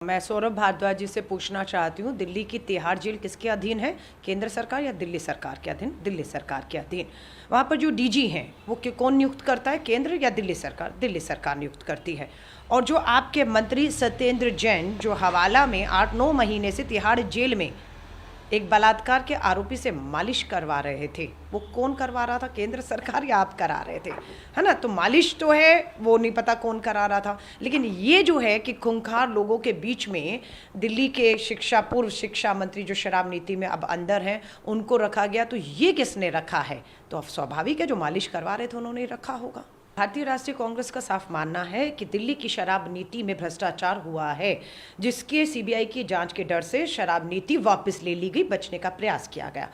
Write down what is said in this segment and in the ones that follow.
मैं सौरभ भारद्वाज जी से पूछना चाहती हूँ, दिल्ली की तिहाड़ जेल किसके अधीन है? केंद्र सरकार या दिल्ली सरकार के अधीन? दिल्ली सरकार के अधीन। वहाँ पर जो डीजी हैं वो कौन नियुक्त करता है, केंद्र या दिल्ली सरकार? दिल्ली सरकार नियुक्त करती है। और जो आपके मंत्री सत्येंद्र जैन जो हवाला में 8-9 महीने से तिहाड़ जेल में एक बलात्कार के आरोपी से मालिश करवा रहे थे, वो कौन करवा रहा था? केंद्र सरकार या आप करा रहे थे, है ना? तो मालिश तो है, वो नहीं पता कौन करा रहा था, लेकिन ये जो है कि खूंखार लोगों के बीच में दिल्ली के पूर्व शिक्षा मंत्री जो शराब नीति में अब अंदर हैं, उनको रखा गया। तो ये किसने रखा है? तो अब स्वाभाविक है जो मालिश करवा रहे थे उन्होंने रखा होगा। भारतीय राष्ट्रीय कांग्रेस का साफ मानना है कि दिल्ली की शराब नीति में भ्रष्टाचार हुआ है, जिसके सीबीआई की जांच के डर से शराब नीति वापस ले ली गई, बचने का प्रयास किया गया।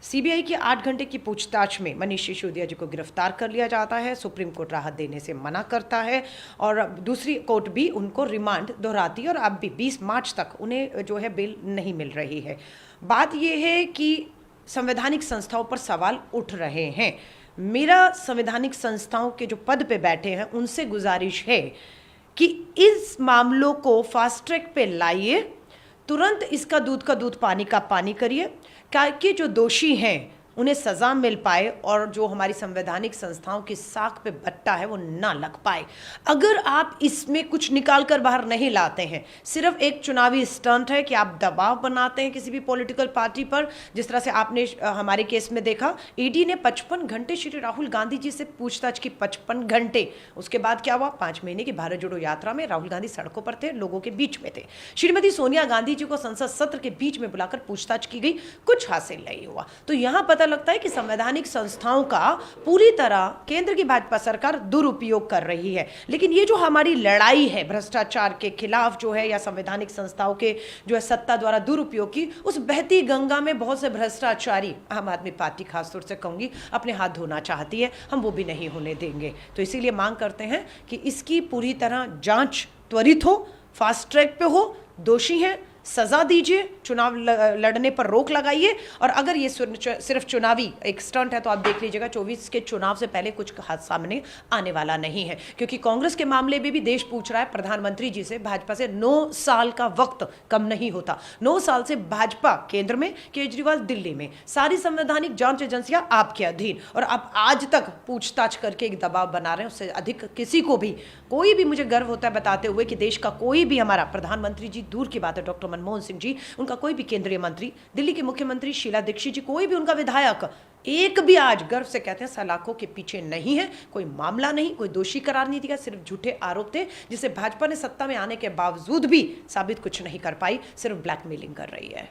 सीबीआई की 8 घंटे की पूछताछ में मनीष सिसोदिया जी को गिरफ्तार कर लिया जाता है। सुप्रीम कोर्ट राहत देने से मना करता है और दूसरी कोर्ट भी उनको रिमांड दोहराती है और अब भी 20 मार्च तक उन्हें जो है बेल नहीं मिल रही है। बात यह है कि संवैधानिक संस्थाओं पर सवाल उठ रहे हैं। मेरा संवैधानिक संस्थाओं के जो पद पे बैठे हैं उनसे गुजारिश है कि इस मामलों को फास्ट ट्रैक पे लाइए, तुरंत इसका दूध का दूध पानी का पानी करिए, ताकि जो दोषी हैं उन्हें सज़ा मिल पाए और जो हमारी संवैधानिक संस्थाओं की साख पे बट्टा है वो ना लग पाए। अगर आप इसमें कुछ निकाल कर बाहर नहीं लाते हैं, सिर्फ एक चुनावी स्टंट है कि आप दबाव बनाते हैं किसी भी पॉलिटिकल पार्टी पर, जिस तरह से आपने हमारे केस में देखा, ईडी ने 55 घंटे श्री राहुल गांधी जी से पूछताछ की। 55 घंटे। उसके बाद क्या हुआ? 5 महीने की भारत जोड़ो यात्रा में राहुल गांधी सड़कों पर थे, लोगों के बीच में थे। श्रीमती सोनिया गांधी जी को संसद सत्र के बीच में बुलाकर पूछताछ की गई, कुछ हासिल नहीं हुआ। तो यहां पता लगता है कि संवैधानिक संस्थाओं का पूरी तरह केंद्र की भाजपा सरकार दुरुपयोग कर रही है। लेकिन ये जो हमारी लड़ाई है भ्रष्टाचार के खिलाफ जो है, या संवैधानिक संस्थाओं के जो है सत्ता द्वारा दुरुपयोग की, उस बहती गंगा में बहुत से भ्रष्टाचारी, आम आदमी पार्टी खासतौर से कहूंगी, अपने हाथ धोना चाहती है। हम वो भी नहीं होने देंगे। तो इसीलिए मांग करते हैं कि इसकी पूरी तरह जांच त्वरित हो, फास्ट ट्रैक पे हो, दोषी हैं सजा दीजिए, चुनाव लड़ने पर रोक लगाइए। और अगर ये सिर्फ चुनावी एक स्टंट है तो आप देख लीजिएगा 24 के चुनाव से पहले कुछ हाथ सामने आने वाला नहीं है, क्योंकि कांग्रेस के मामले में भी देश पूछ रहा है प्रधानमंत्री जी से, भाजपा से 9 साल का वक्त कम नहीं होता। 9 साल से भाजपा केंद्र में, केजरीवाल दिल्ली में, सारी संवैधानिक जांच एजेंसियां आपके अधीन, और आप आज तक पूछताछ करके एक दबाव बना रहे हैं। उससे अधिक किसी को भी, कोई भी मुझे गर्व होता है बताते हुए कि देश का कोई भी, हमारा प्रधानमंत्री जी दूर की बात है, डॉक्टर मनमोहन सिंह जी, उनका कोई भी केंद्रीय मंत्री, दिल्ली के मुख्यमंत्री शीला दीक्षित जी, कोई भी उनका विधायक, एक भी आज गर्व से कहते हैं सलाखों के पीछे नहीं है, कोई मामला नहीं, कोई दोषी करार नहीं दिया, सिर्फ झूठे आरोप थे जिसे भाजपा ने सत्ता में आने के बावजूद भी साबित कुछ नहीं कर पाई, सिर्फ ब्लैकमेलिंग कर रही है।